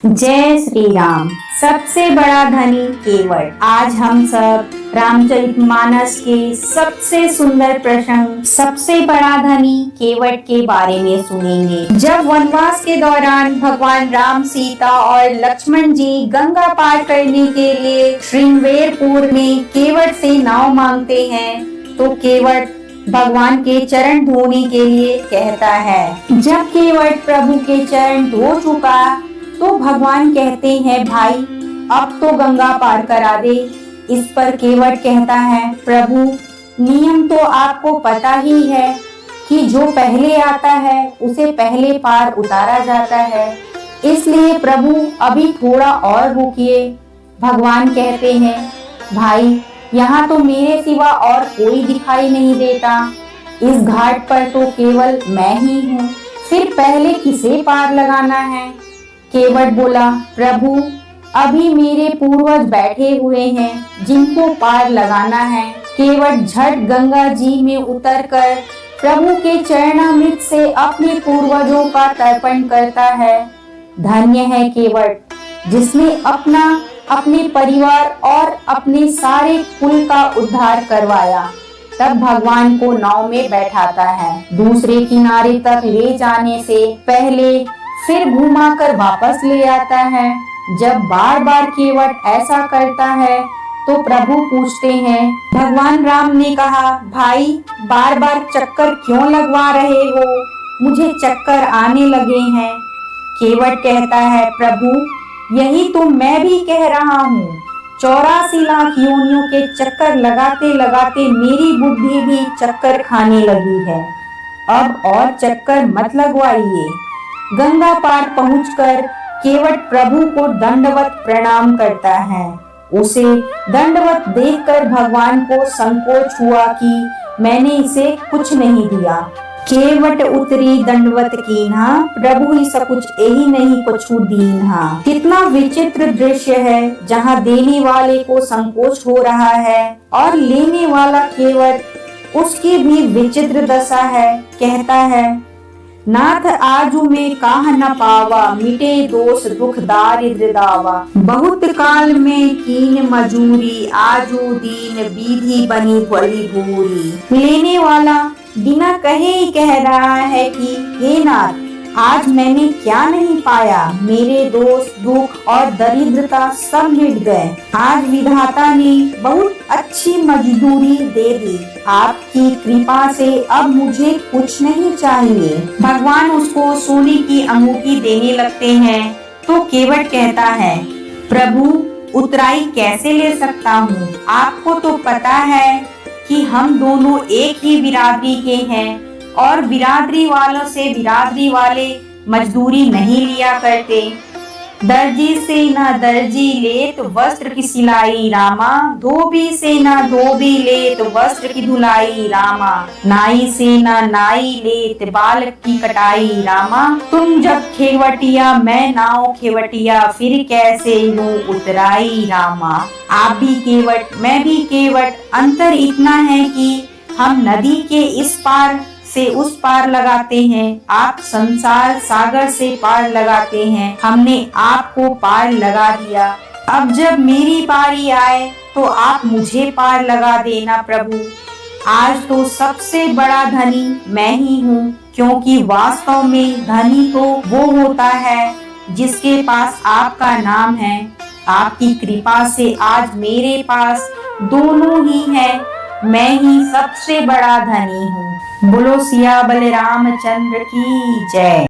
जय श्री राम। सबसे बड़ा धनी केवट। आज हम सब रामचरितमानस के सबसे सुंदर प्रसंग सबसे बड़ा धनी केवट के बारे में सुनेंगे। जब वनवास के दौरान भगवान राम, सीता और लक्ष्मण जी गंगा पार करने के लिए श्रृंगवेरपुर में केवट से नाव मांगते हैं, तो केवट भगवान के चरण धोने के लिए कहता है। जब केवट प्रभु के चरण धो चुका तो भगवान कहते हैं, भाई अब तो गंगा पार करा दे। इस पर केवट कहता है, प्रभु नियम तो आपको पता ही है कि जो पहले आता है उसे पहले पार उतारा जाता है, इसलिए प्रभु अभी थोड़ा और रुकिए। भगवान कहते हैं, भाई यहाँ तो मेरे सिवा और कोई दिखाई नहीं देता, इस घाट पर तो केवल मैं ही हूँ, फिर पहले किसे पार लगाना है। केवट बोला, प्रभु अभी मेरे पूर्वज बैठे हुए हैं जिनको पार लगाना है। केवट झट गंगा जी में उतरकर प्रभु के चरणामृत से अपने पूर्वजों का तर्पण करता है। धन्य है केवट जिसने अपने परिवार और अपने सारे कुल का उद्धार करवाया। तब भगवान को नाव में बैठाता है। दूसरे किनारे तक ले जाने से पहले फिर घुमाकर वापस ले आता है। जब बार बार केवट ऐसा करता है तो प्रभु पूछते हैं, भगवान राम ने कहा, भाई बार बार चक्कर क्यों लगवा रहे हो, मुझे चक्कर आने लगे हैं। केवट कहता है, प्रभु यही तो मैं भी कह रहा हूँ, 84 लाख योनियों के चक्कर लगाते लगाते मेरी बुद्धि भी चक्कर खाने लगी है, अब और चक्कर मत लगवाइए। गंगा पार पहुंचकर केवट प्रभु को दंडवत प्रणाम करता है। उसे दंडवत देखकर भगवान को संकोच हुआ कि मैंने इसे कुछ नहीं दिया। केवट उतरी दंडवत कीन्हा, प्रभु ही सब कुछ यही नहीं कछु दीन्हा। कितना विचित्र दृश्य है, जहाँ देने वाले को संकोच हो रहा है और लेने वाला केवट उसकी भी विचित्र दशा है। कहता है, नाथ आजू में काह न पावा, मिटे दोष दुख दारिद्र दावा। बहुत काल में कीन मजूरी, आजू दीन बीधी बनी बड़ी बूरी। लेने वाला बिना कहे ही कह रहा है कि हे नाथ, आज मैंने क्या नहीं पाया, मेरे दोष दुख और दरिद्रता सब मिट गए। आज विधाता ने बहुत अच्छी मजदूरी दे दी, आपकी कृपा से अब मुझे कुछ नहीं चाहिए। भगवान उसको सोने की अंगूठी देने लगते हैं तो केवट कहता है, प्रभु उतराई कैसे ले सकता हूँ, आपको तो पता है कि हम दोनों एक ही बिरादरी के हैं और बिरादरी वालों से बिरादरी वाले मजदूरी नहीं लिया करते। दर्जी से ना दर्जी लेत वस्त्र की सिलाई रामा, धोबी से ना धोबी लेत वस्त्र की धुलाई रामा, नाई से ना नाई लेत बाल की कटाई रामा। तुम जब खेवटिया मैं नाव खेवटिया, फिर कैसे यूं उतराई रामा। आप भी केवट मैं भी केवट, अंतर इतना है कि हम नदी के इस पार से उस पार लगाते हैं, आप संसार सागर से पार लगाते हैं। हमने आपको पार लगा दिया, अब जब मेरी बारी आए तो आप मुझे पार लगा देना प्रभु। आज तो सबसे बड़ा धनी मैं ही हूँ, क्योंकि वास्तव में धनी तो वो होता है जिसके पास आपका नाम है। आपकी कृपा से आज मेरे पास दोनों ही है, मैं ही सबसे बड़ा धनी हूँ। बोलो सिया बलरामचंद्र की जय।